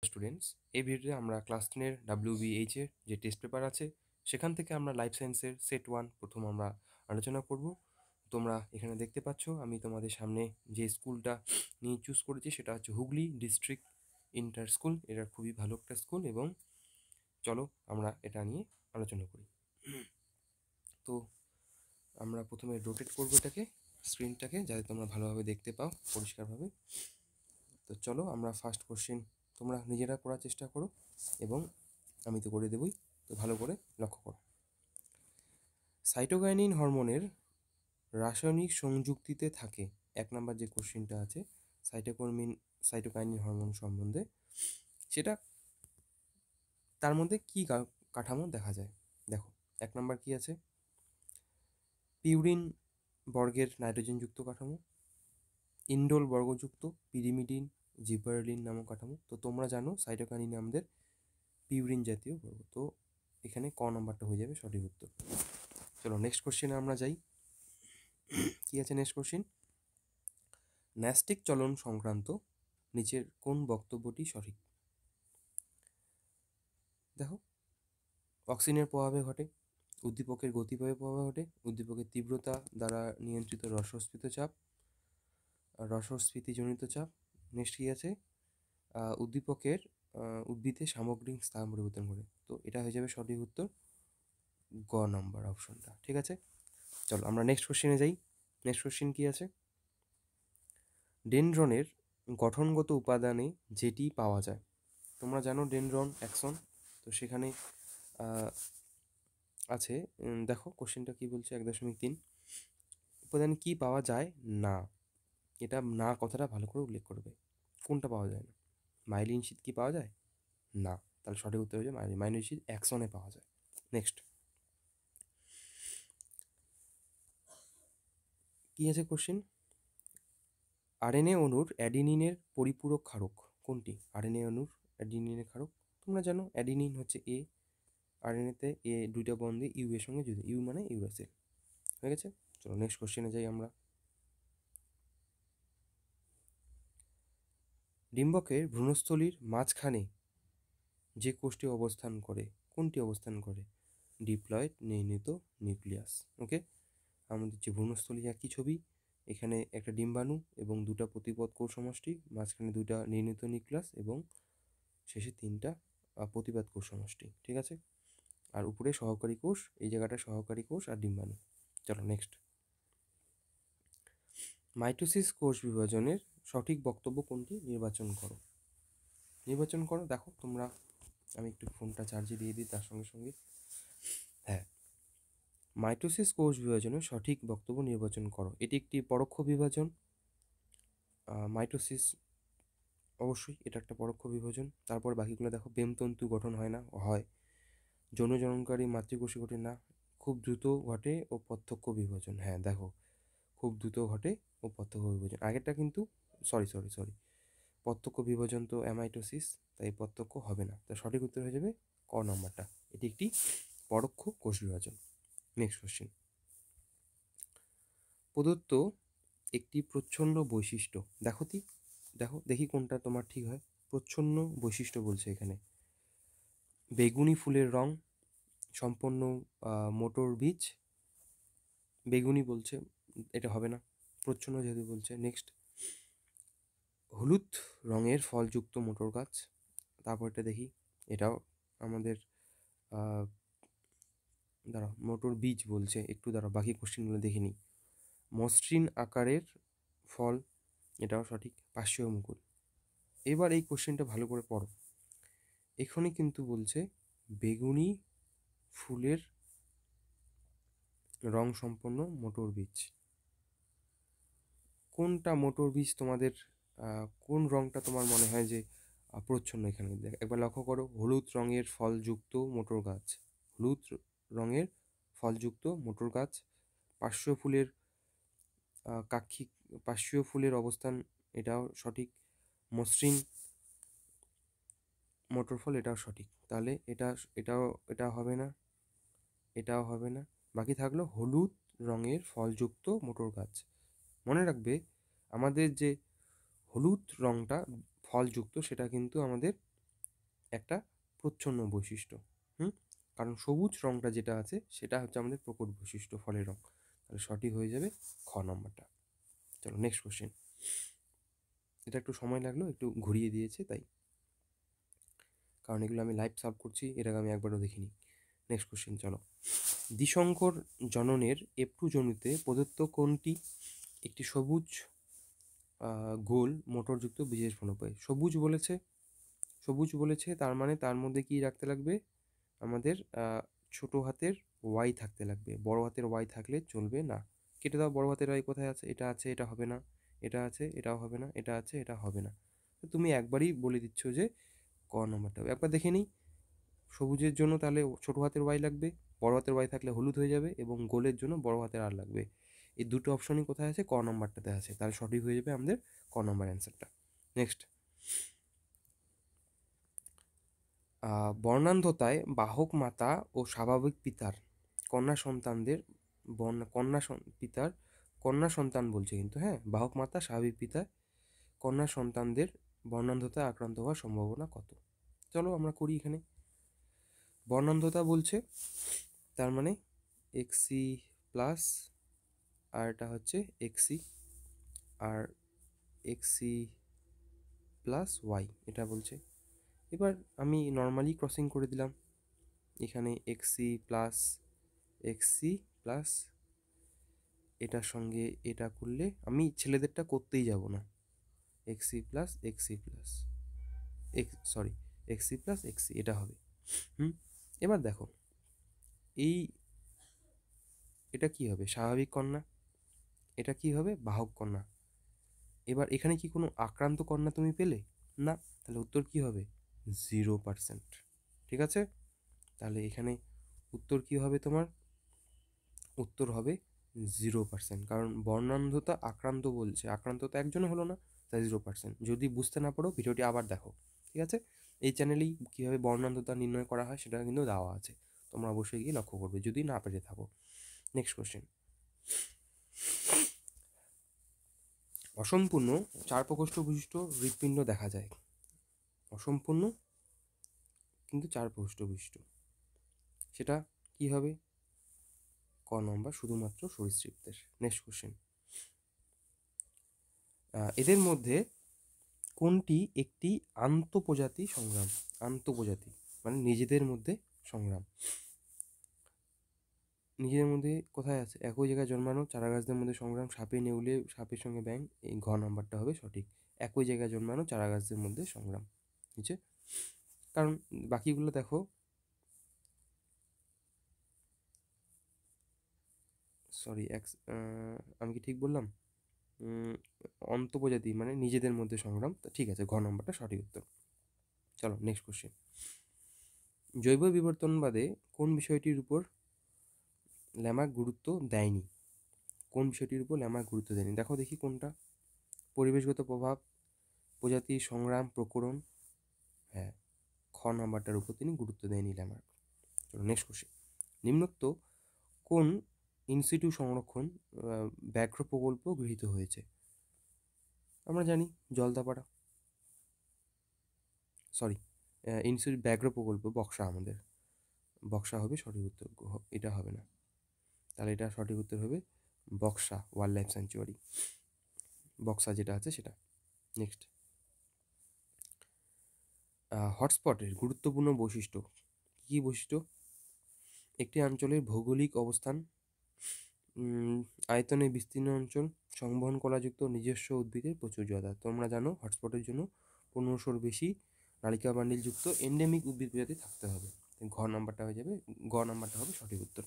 Students, এই ভিডিওতে আমরা ক্লাস 10-এর WBH এর যে টেস্ট পেপার আছে সেখান থেকে আমরা লাইফ সায়েন্সের সেট 1 প্রথম আমরা আলোচনা করব। তোমরা এখানে দেখতে পাচ্ছ আমি তোমাদের সামনে যে স্কুলটা নিয়ে চুজ করেছি সেটা হচ্ছে হুগলি ডিস্ট্রিক্ট ইন্টার স্কুল। এটা খুবই ভালো একটা স্কুল এবং চলো আমরা এটা নিয়ে আলোচনা করি। তো আমরা প্রথমে রোটেট করবো এটাকে, স্ক্রিনটাকে, যাতে তোমরা ভালোভাবে দেখতে পাও পরিষ্কারভাবে। তো চলো আমরা ফার্স্ট কোশ্চেন, তোমরা নিজেরা করার চেষ্টা করো এবং আমি তো করে দেবই, তো ভালো করে লক্ষ্য করো। সাইটোকাইনিন হরমোনের রাসায়নিক সংযুক্তিতে থাকে, 1 নম্বর যে কোশ্চেনটা আছে সাইটোকাইনিন হরমোন সম্বন্ধে, সেটা তার মধ্যে কি কাঠামো দেখা যায়। দেখো 1 নম্বর কি আছে, পিউরিন বর্গের নাইট্রোজেনযুক্ত কাঠামো, ইন্ডোল বর্গযুক্ত পিরিমিডিন জিবারেলিন নামক কাঠামো। তো তোমরা জানো সাইটোকাইনিন আমাদের পিউরিন জাতীয় বর্গ, তো এখানে ক নম্বরটা হয়ে যাবে সঠিক উত্তর। চলো নেক্সট কোশ্চেনে আমরা যাই। কি আছে নেক্সট কোশ্চেন, ন্যাস্টিক চলন সংক্রান্ত নিচের কোন বক্তব্যটি সঠিক। দেখো, অক্সিজেনের প্রভাবে ঘটে, উদ্দীপকের গতিবেগে প্রভাবে ঘটে, উদ্দীপকের তীব্রতা দ্বারা নিয়ন্ত্রিত রসস্ফীত চাপ, রসস্ফীতিজনিত চাপ। নেক্সট কি আছে, উদ্দীপকের উদ্ভিদের সামগ্রিক স্থান পরিবর্তন করে। তো এটা হয়ে যাবে সঠিক উত্তর গ নম্বর অপশনটা, ঠিক আছে। চলো আমরা নেক্সট কোশ্চেনে যাই। নেক্সট কোশ্চেন কি আছে, ডেনড্রনের গঠনগত উপাদানে যেটি পাওয়া যায়। তোমরা জানো ডেনড্রন অ্যাক্সন, তো সেখানে আছে, দেখো কোশ্চেনটা কি বলছে, 1.3 উপাদানে কি পাওয়া যায় না। এটা না কথাটা ভালো করে উল্লেখ করবে, কোনটা পাওয়া যায় না। মাইলিন শীট কি পাওয়া যায় না, তাহলে সঠিক উত্তর হচ্ছে মাইলিন শীট অ্যাক্সনে পাওয়া যায়। নেক্সট কি আছে কোশ্চেন, আরএনএ অণুর অ্যাডিনিনের পরিপূরক ক্ষারক কোনটি। আরএনএ অণুর অ্যাডিনিনের ক্ষারক, তোমরা জানো অ্যাডিনিন হচ্ছে এ, আরএনএতে এ দুইটা বন্ধে ইউ এর সঙ্গে যুক্ত, ইউ মানে ইউরাসিল, হয়ে গেছে। চলো নেক্সট কোশ্চেনে যাই আমরা। ডিম্বকের ভ্রূণস্থলীর মাঝখানে যে কোষটি অবস্থান করে, কোনটি অবস্থান করে, ডিপ্লয়েড নির্ণীত নিউক্লিয়াস। ওকে, আমাদের যে ভ্রূণস্থলী একই ছবি, এখানে একটা ডিম্বাণু এবং দুটা প্রতিপদ কোষ সমষ্টি, মাঝখানে দুটা নির্ণীত নিউক্লিয়াস এবং শেষে 3টা প্রতিপাদ কোষ সমষ্টি, ঠিক আছে। আর উপরে সহকারী কোষ, এই জায়গাটা সহকারী কোষ আর ডিম্বাণু। চলো নেক্সট, মাইটোসিস কোষ বিভাজনের সঠিক বক্তব্য কোনটি নির্বাচন করো। নির্বাচন করো, দেখো তোমরা, আমি একটু ফোনটা চার্জে দিয়ে দিই তার সঙ্গে সঙ্গে। হ্যাঁ, মাইটোসিস কোষ বিভাজনের সঠিক বক্তব্য নির্বাচন করো। এটি একটি পরোক্ষ বিভাজন। মাইটোসিস অবশ্যই এটা একটা পরোক্ষ বিভাজন। তারপর বাকিগুলো দেখো, বেমতন্তু গঠন হয় না, হয় যৌন জননকারী মাতৃকোষে ঘটে না, খুব দ্রুত ঘটে ও প্রত্যক্ষ বিভাজন। হ্যাঁ দেখো, খুব দ্রুত ঘটে ও প্রত্যক্ষ বিভাজন। আগেরটা কিন্তু সরি সরি সরি প্রত্যক্ষ বিভাজন তো অ্যামাইটোসিস, তাই প্রত্যক্ষ হবে না। তাই সঠিক উত্তর হয়ে যাবে ক নম্বরটা, এটি একটি পরোক্ষ কোষ বিভাজন। নেক্সট কোশ্চেন, প্রদত্ত একটি প্রচ্ছন্ন বৈশিষ্ট্য, দেখো দেখি কোনটা তোমার ঠিক হয়। প্রচ্ছন্ন বৈশিষ্ট্য বলছে এখানে, বেগুনি ফুলের রং, সম্পন্ন মোটর বীজ, বেগুনি বলছে, এটা হবে না, প্রচ্ছন্ন যেহেতু বলছে। নেক্সট, হলুদ রঙের ফলযুক্ত মোটর গাছ। তারপরটা দেখি, এটাও আমাদের দাঁড়াও, মোটর বীজ বলছে, একটু দাঁড়াও বাকি কোশ্চেনগুলো দেখে নিই। মসৃণ আকারের ফল, এটাও সঠিক, পার্শ্বীয় মুকুল। এবার এই কোশ্চেনটা ভালো করে পড়ো, এখানে কিন্তু বলছে বেগুনি ফুলের রং সম্পন্ন মোটর বীজ। কোনটা মোটর বীজ তোমাদের, কোন রংটা তোমার মনে হয় যে প্রচ্ছন্ন। এখানে একবার লক্ষ্য করো, হলুদ রঙের ফলযুক্ত মোটর গাছ, হলুদ রঙের ফলযুক্ত মোটর গাছ, পার্শ্ব ফুলের কাক্ষিক, পার্শ্বীয় ফুলের অবস্থান, এটাও সঠিক, মসৃণ মোটর ফল, এটাও সঠিক। তাহলে এটাও হবে না, এটাও হবে না। বাকি থাকলো হলুদ রঙের ফলযুক্ত মোটর গাছ। মনে রাখবে, আমাদের যে হলুদ রঙটা ফলযুক্ত সেটা কিন্তু আমাদের একটা প্রচ্ছন্ন বৈশিষ্ট্য। কারণ সবুজ রঙটা যেটা আছে সেটা হচ্ছে আমাদের প্রকট বৈশিষ্ট্য ফলের রং। তাহলে সঠিক হয়ে যাবে খ নম্বরটা। চলো নেক্সট কোশ্চেন। এটা একটু সময় লাগলো, একটু ঘুরিয়ে দিয়েছে তাই, কারণ এগুলো আমি লাইভ সলভ করছি, এটাকে আমি একবারও দেখিনি। নেক্সট কোশ্চেন চলো। দ্বিশঙ্কর জননের F2 জমিতে প্রদত্ত কোনটি একটি সবুজ গোল মোটরযুক্ত বিশেষ ফলক? সবুজ বলেছে, তার মানে তার মধ্যে কি রাখতে লাগবে? আমাদের ছোট হাতের ওয়াই থাকতে লাগবে, বড় হাতের ওয়াই থাকলে চলবে না। কেটে দাও, বড় হাতের ওয়াই কোথায় আছে? এটা আছে, এটা হবে না। এটা আছে, এটাও হবে না। এটা আছে, এটা হবে না। তো তুমি একবারই বলে দিচ্ছ যে ক নম্বরটা হবে। একবার দেখে নিই। সবুজের জন্য তাহলে ছোট হাতের ওয়াই লাগবে, বড় হাতের ওয়াই থাকলে হলুদ হয়ে যাবে, এবং গোলের জন্য বড় হাতের আর লাগবে। এই দুটো অপশনই কোথায় আছে? ক নম্বরটাতে আছে। তাহলে সঠিক হয়ে যাবে আমাদের ক নম্বর অ্যান্সারটা। নেক্সট, বর্ণান্ধতায় বাহক মাতা ও স্বাভাবিক পিতার কন্যা সন্তানদের পিতার কন্যা সন্তান বলছে কিন্তু, হ্যাঁ, বাহক মাতা স্বাভাবিক পিতার কন্যা সন্তানদের বর্ণান্ধতায় আক্রান্ত হওয়ার সম্ভাবনা কত? চলো আমরা করি। এখানে বর্ণান্ধতা বলছে, তার মানে এক্সি প্লাস, আর এটা হচ্ছে এক্সি, আর এক্সি প্লাস ওয়াই এটা বলছে। এবার আমি নর্মালি ক্রসিং করে দিলাম। এখানে এক্সি প্লাস এটার সঙ্গে এটা করলে আমি ছেলেদেরটা করতেই যাব না। এক্সি প্লাস এক্সি এটা হবে। এবার দেখো, এটা কি হবে? স্বাভাবিক কন্যা। এটা কি হবে? বাহক কন্যা। এবার এখানে কি কোনো আক্রান্ত কন্যা তুমি পেলে? না। তাহলে উত্তর কি হবে? 0%। ঠিক আছে, তাহলে এখানে উত্তর কি হবে তোমার? উত্তর হবে 0%, কারণ বর্ণান্ধতা আক্রান্ত বলছে, আক্রান্ত তো একজনও হলো না, তাই 0%। যদি বুঝতে না পারো ভিডিওটি আবার দেখো। ঠিক আছে, এই চ্যানেলেই কীভাবে বর্ণান্ধতা নির্ণয় করা হয় সেটা কিন্তু দেওয়া আছে, তোমরা অবশ্যই গিয়ে লক্ষ্য করবে যদি না পেরে থাকো। Next question. অসম্পূর্ণ 4 প্রকোষ্ঠ বিশিষ্ট হৃৎপিণ্ড দেখা যায়। অসম্পূর্ণ কিন্তু 4 প্রকোষ্ঠ বিশিষ্ট, সেটা কি হবে? ক নম্বর, শুধুমাত্র সরীসৃপদের। Next question. এদের মধ্যে কোনটি একটি আন্তঃপ্রজাতি সংগ্রাম? আন্তঃপ্রজাতি মানে নিজেদের মধ্যে সংগ্রাম। নিজেদের মধ্যে কোথায় আছে? একই জায়গায় জন্মানো চারাগাছদের মধ্যে সংগ্রাম, সাপে নেউলে, সাপের সঙ্গে ব্যাঙ, এই ঘ নাম্বারটা হবে সঠিক। একই জায়গায় জন্মানো চারাগাছদের মধ্যে সংগ্রাম নিচে, কারণ বাকিগুলো দেখো, সরি আমি কি ঠিক বললাম? অন্তঃপ্রজাতি মানে নিজেদের মধ্যে সংগ্রাম, ঠিক আছে, ঘ নম্বরটা সঠিক উত্তর। চলো নেক্সট কোশ্চেন। জৈব বিবর্তনবাদে কোন বিষয়টির উপর ল্যামার্ক গুরুত্ব দেয়নি? কোন বিষয়টির উপর ল্যামার্ক গুরুত্ব দেয়নি? দেখো দেখি কোনটা। পরিবেশগত প্রভাব, প্রজাতি সংগ্রাম, প্রকরণ, হ্যাঁ, খ নাম্বারটার উপর তিনি গুরুত্ব দেয়নি ল্যামার্ক। চলো নেক্সট কোশ্চেন। নিম্নোক্ত কোন ইনসিটু সংরক্ষণ ব্যাঘ্র প্রকল্প গৃহীত হয়েছে? আমরা জানি জলদাপাড়া, সরি, ইনস্টিটিউট ব্যাঘ্র প্রকল্প বক্সা, আমাদের বক্সা হবে সঠিক উত্তর, এটা হবে না। তাহলে এটা সঠিক উত্তর হবে Buxa wild life sanctuary, Buxa যেটা আছে সেটা। নেক্সট, হটস্পটের গুরুত্বপূর্ণ বৈশিষ্ট্য কী বৈশিষ্ট্য? একটি অঞ্চলের ভৌগোলিক অবস্থান, আয়তনে বিস্তীর্ণ অঞ্চল, সংবহন কলাযুক্ত নিজস্ব উদ্ভিদের প্রচুরতা। তোমরা জানো হটস্পটের জন্য 1500-র বেশি নালিকা বান্ডিলযুক্ত এন্ডেমিক উদ্ভিদ প্রজাতি থাকতে হবে। ঘ নাম্বারটা হয়ে যাবে, গ নাম্বারটা হবে সঠিক উত্তর।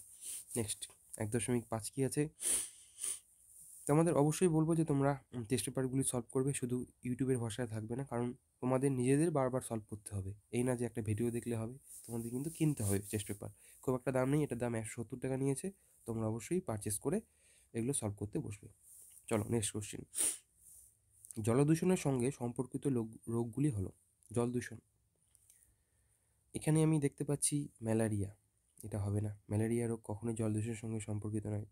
নেক্সট, 1.5 কি আছে? তোমাদের অবশ্যই বলবো যে তোমরা টেস্ট পেপারগুলি সলভ করবে, শুধু ইউটিউবের ভাষায় থাকবে না, কারণ তোমাদের নিজেদের বারবার সলভ করতে হবে। এই না যে একটা ভিডিও দেখলে হবে, তোমাদের কিন্তু কিনতে হবে টেস্ট পেপার। খুব একটা দাম নেই, এটার দাম 170 টাকা নিয়েছে। তোমরা অবশ্যই পারচেস করে এগুলো সলভ করতে বসবে। চলো নেক্সট কোশ্চেন। জলদূষণের সঙ্গে সম্পর্কিত রোগগুলি হলো। জল দূষণ, এখানে আমি দেখতে পাচ্ছি ম্যালেরিয়া, এটা হবে না। ম্যালেরিয়া রোগ কখনোই জল দূষণের সঙ্গে সম্পর্কিত নয়।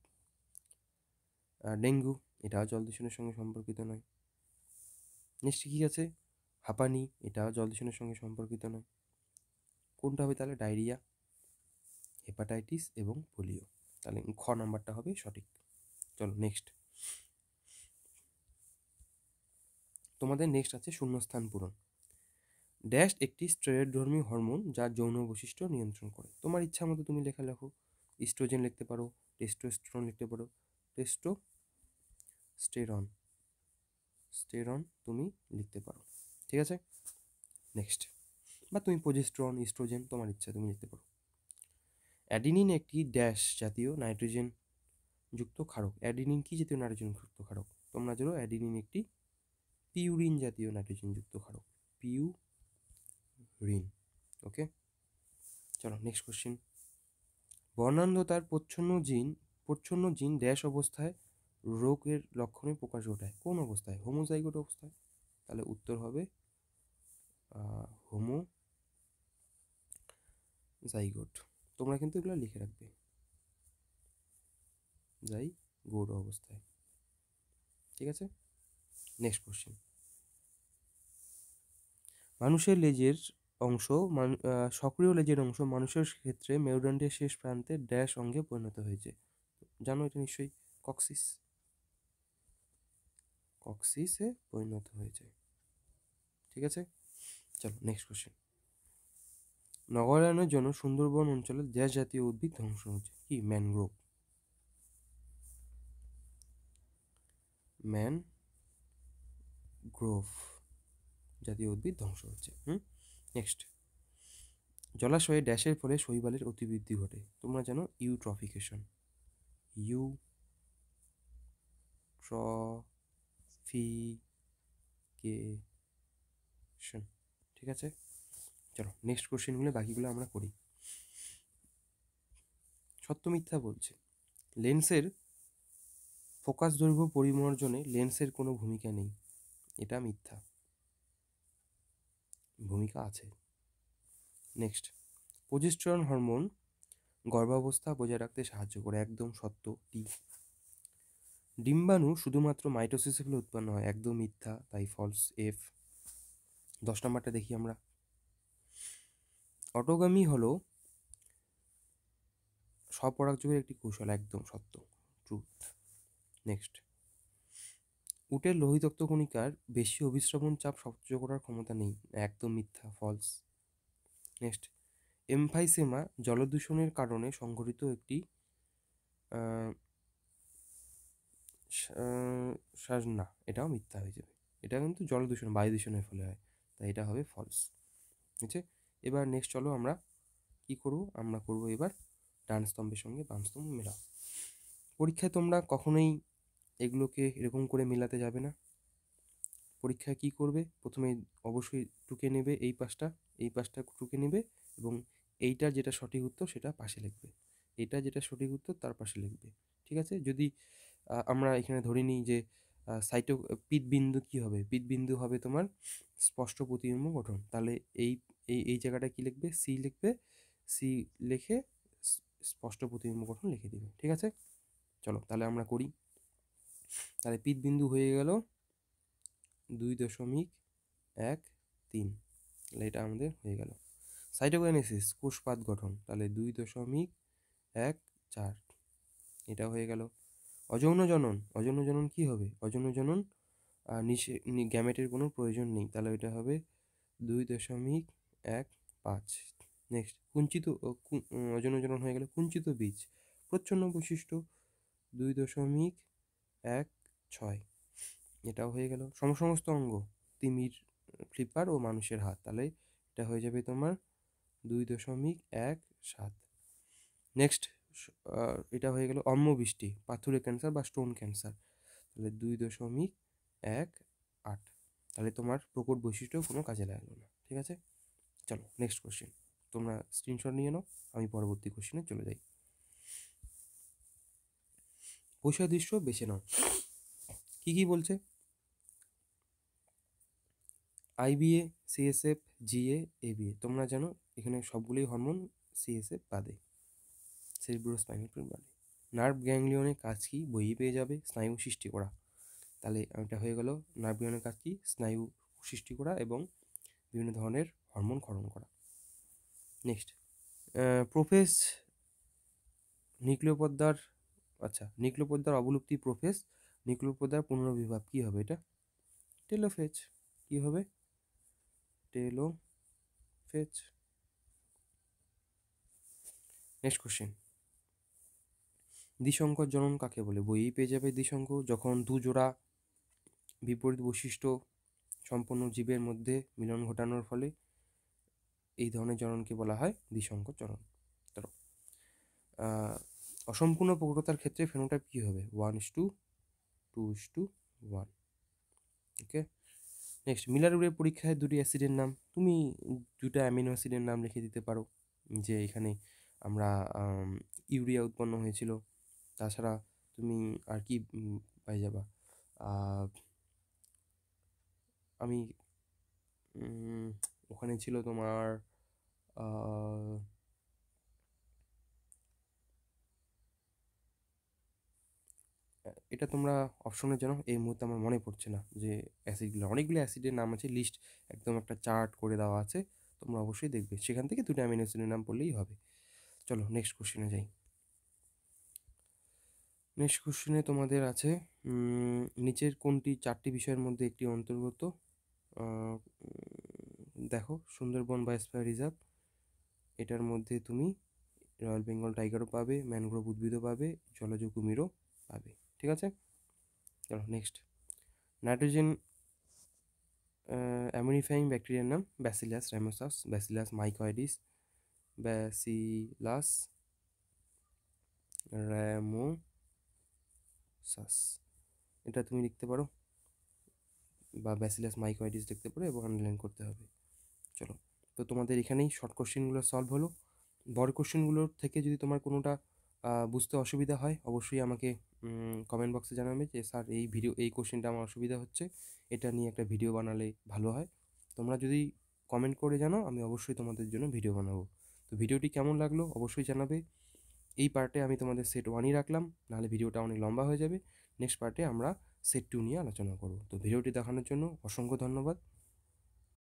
ডেঙ্গু, এটাও জল দূষণের সঙ্গে সম্পর্কিত নয়। নেক্সট কী আছে? হাঁপানি, এটাও জল দূষণের সঙ্গে সম্পর্কিত নয়। কোনটা হবে তাহলে? ডায়রিয়া, হেপাটাইটিস এবং পোলিও। তাহলে খ নাম্বারটা হবে সঠিক। চলো নেক্সট, তোমাদের নেক্সট আছে শূন্যস্থান পূরণ। ড্যাশ একটি স্টেরয়েডধর্মী হরমোন যার যৌন বৈশিষ্ট্য নিয়ন্ত্রণ করে। তোমার ইচ্ছা মতো তুমি লেখো। ইস্ট্রোজেন লিখতে পারো, টেস্টোস্টেরন লিখতে পারো, টেস্টোস্টেরন স্টেরন তুমি লিখতে পারো, ঠিক আছে। নেক্সট, বা তুমি প্রোজেস্টেরন, ইস্ট্রোজেন, তোমার ইচ্ছা তুমি লিখতে পারো। অ্যাডিনিন একটি ড্যাশ জাতীয় নাইট্রোজেন যুক্ত ক্ষারক। অ্যাডিনিন কি জাতীয় নাইট্রোজেন যুক্ত ক্ষারক? তোমরা জানো অ্যাডিনিন একটি পিউরিন জাতীয় নাইট্রোজেন যুক্ত ক্ষারক, পিউরিন। ওকে, চলো নেক্সট কোশ্চেন। বর্ণান্ধতার প্রচ্ছন্ন জিন ড্যাশ অবস্থায় রোগের লক্ষণে প্রকাশ ঘটায়। কোন অবস্থায়? হোমোজাইগোট অবস্থায়। তাহলে উত্তর হবে হোমোজাইগোট। তোমরা কিন্তু এগুলো লিখে রাখবে, জাইগোট অবস্থায়, ঠিক আছে। Next question. মানুষের লেজের অংশ সক্রিয় লেজের অংশ মানুষের ক্ষেত্রে মেরুদণ্ডের শেষ প্রান্তে ড্যাশ অঙ্গে পরিণত হয়েছে। জানো এটা নিশ্চয়ই, কক্সিসে পরিণত হয়েছে, ঠিক আছে। চলো নেক্সট কোশ্চেন। নগরায়নের জন্য সুন্দরবন অঞ্চলে ড্যাশ জাতীয় উদ্ভিদ ধ্বংস হচ্ছে। কি? ম্যানগ্রোভ জাতীয় উদ্ভিদ ধ্বংস হচ্ছে। নেক্সট, জলাশয়ে ড্যাশের ফলে শৈবালের অতিবৃদ্ধি ঘটে। তোমরা জানো ইউট্রফিকেশন, ইউট্রফিকেশন, ঠিক আছে। চলো নেক্সট কোশ্চেনগুলো বাকিগুলো আমরা করি। সত্য মিথ্যা বলছে। লেন্সের ফোকাস দৈর্ঘ্য পরিমার্জনে লেন্সের কোনো ভূমিকা নেই। এটা মিথ্যা, ভূমিকা আছে। নেক্সট, প্রোজেস্টেরন হরমোন গর্ভাবস্থা বজায় রাখতে সাহায্য করে। একদম সত্য, টি। ডিম্বাণু শুধুমাত্র মাইটোসিসে ফলে উৎপন্ন হয়। একদম মিথ্যা, তাই ফলস, এফ। 10 নম্বরটা দেখি আমরা। অটোগামী হলো স্বপরাগযোগের একটি কৌশল। একদম সত্য, ট্রুথ। নেক্সট, উটের লোহিতক্ত কণিকার বেশি অভিস্রবণ চাপ সহ্য করার ক্ষমতা নেই। একদম মিথ্যা, ফলস। নেক্সট, এমফাইসেমা জলদূষণের কারণে সংঘটিত একটি না, এটাও মিথ্যা হয়ে যাবে। এটা কিন্তু জলদূষণ, বায়ু দূষণের ফলে হয়, তাই এটা হবে ফলস, ঠিক আছে। এবার নেক্সট চলো আমরা কি করব, আমরা করব এবার ডান স্তম্ভের সঙ্গে বাম স্তম্ভ মেলাও। পরীক্ষায় তোমরা কখনোই এগুলোকে এরকম করে মেলাতে যাবে না। পরীক্ষায় কি করবে, প্রথমে অবশ্যই টুকে নেবে এই পাশটা টুকে নেবে, এবং এইটার যেটা সঠিক উত্তর সেটা পাশে লিখবে, এটা যেটা সঠিক উত্তর তার পাশে লিখবে, ঠিক আছে। যদি আমরা এখানে ধরে নিই যে পিতবিন্দু কি হবে? পিতবিন্দু হবে তোমার স্পষ্ট প্রতিবিম্ব গঠন। তাহলে এই এই এই জায়গাটা কি লিখবে? সি লিখবে, সি লিখে স্পষ্ট প্রতিবিম্ব গঠন লিখে দিবে, ঠিক আছে। চলো তাহলে আমরা করি। তাহলে পিতবিন্দু হয়ে গেল 2.13, তাহলে এটা আমাদের হয়ে গেল। সাইটোকাইনেসিস কোষপাত গঠন, তাহলে 2.14, এটা হয়ে গেল। অযৌন জনন কি হবে? অযৌন জনন গ্যামেটের কোনো প্রয়োজন নেই, তাহলে এটা হবে 2.15। নেক্সট, অযৌন জনন হয়ে গেল। কুঞ্চিত বীজ প্রচ্ছন্ন বৈশিষ্ট্য 2.16, এটাও হয়ে গেল। সমস্ত অঙ্গ তিমির, ফ্লিপার ও মানুষের হাত, তাহলে এটা হয়ে যাবে তোমার 2.17। নেক্সট, এটা হয়ে গেল অম্লবৃষ্টি, পাথুরে ক্যান্সার বা স্টোন ক্যান্সার, তাহলে 2.18। তাহলে তোমার প্রকট বৈশিষ্ট্য কোনো কাজে লাগলো না, ঠিক আছে। চলো নেক্সট কোশ্চেন, তোমরা স্ক্রিনশট নিয়ে নাও, আমি পরবর্তী কোশ্চেনে চলে যাই। বৈসাদৃশ্য বেছে নাও। কি বলছে? IBA, CSF, GA, ABA. তোমরা জানো এখানে সবগুলোই হরমোন, সিএসএফ বাদে, সেরিব্রোস্পাইনাল ফ্লুইড বাদে। নার্ভ গ্যাংলিয়নের কাজ কি? বইয়ে পেয়ে যাবে, স্নায়ু সৃষ্টি করা। তাহলে এটা হয়ে গেল নার্ভ গ্যাংলিয়নের কাজ কি? স্নায়ু সৃষ্টি করা এবং বিভিন্ন ধরনের হরমোন ক্ষরণ করা। নেক্সট, প্রোফেস নিউক্লিয় পর্দার, আচ্ছা, নিউক্লিয় পর্দার অবলুপ্তি প্রোফেস, নিউক্লিয় পর্দার পুনর্বিভাব কী হবে এটা? টেলোফেজ। কী হবে? টেলোফেজ। নেক্সট কোশ্চেন, দ্বিসংকর জনন কাকে বলে? বইয়েই পেয়ে যাবে। দ্বিসংক যখন দুজোড়া বিপরীত বৈশিষ্ট্য সম্পন্ন জীবের মধ্যে মিলন ঘটানোর ফলে এই ধরনের জননকে বলা হয় দ্বিসংকর জনন। ধরো অসম্পূর্ণ প্রকটতার ক্ষেত্রে ফেনোটাইপ কী হবে? 1:2, 2:1। ওকে। নেক্সট, মিলার-উরের পরীক্ষায় দুটি অ্যাসিডের নাম। তুমি দুটা অ্যামিনো অ্যাসিডের নাম লিখে দিতে পারো, যে এখানে আমরা ইউরিয়া উৎপন্ন হয়েছিল। তাছাড়া তুমি আর কি পাই যাবা? আমি ওখানে ছিল তোমার এটা তোমরা অপশনে জানো, এই মুহূর্তে আমার মনে পড়ছে না যে অ্যাসিডগুলো, অনেকগুলো অ্যাসিডের নাম আছে, লিস্ট একদম একটা চার্ট করে দেওয়া আছে, তোমরা অবশ্যই দেখবে, সেখান থেকে দুটো অ্যামিনো অ্যাসিডের নাম পড়লেই হবে। চলো নেক্সট কোশ্চেনে যাই। নেক্সট কোশ্চেনে তোমাদের আছে নিচের কোনটি চারটি বিষয়ের মধ্যে একটি অন্তর্গত? দেখো, সুন্দরবন বায়োস্ফিয়ার রিজার্ভ, এটার মধ্যে তুমি রয়্যাল বেঙ্গল টাইগারও পাবে, ম্যানগ্রোভ উদ্ভিদও পাবে, জলজ কুমিরও পাবে। ঠিক আছে, চলো নেক্সট। নাইট্রোজেন অ্যামিনিফাইং ব্যাকটেরিয়ার নাম? ব্যাসিলাস রামোসাস, ব্যাসিলাস মাইকয়েডিস, ব্যাসিলাস রামোসাস, এটা তুমি লিখতে পারো, বা ব্যাসিলাস মাইকয়েডিস লিখতে পারো এবং আন্ডারলাইন করতে হবে। চলো, তো তোমাদের এখানেই শর্ট কোশ্চেনগুলো সলভ হলো। বড় কোশ্চেনগুলোর থেকে যদি তোমার কোনোটা বুঝতে অসুবিধা হয়, অবশ্যই আমাকে কমেন্ট বক্সে জানাবে যে স্যার এই কোশ্চেনটা আমার অসুবিধা হচ্ছে, এটা নিয়ে একটা ভিডিও বানালে ভালো হয়। তোমরা যদি কমেন্ট করে জানাও, আমি অবশ্যই তোমাদের জন্য ভিডিও বানাবো। তো ভিডিওটি কেমন লাগলো অবশ্যই জানাবে। এই পার্টে আমি তোমাদের সেট 1ই রাখলাম, নাহলে ভিডিওটা অনেক লম্বা হয়ে যাবে। নেক্সট পার্টে আমরা সেট 2 নিয়ে আলোচনা করব। তো ভিডিওটি দেখানোর জন্য অসংখ্য ধন্যবাদ।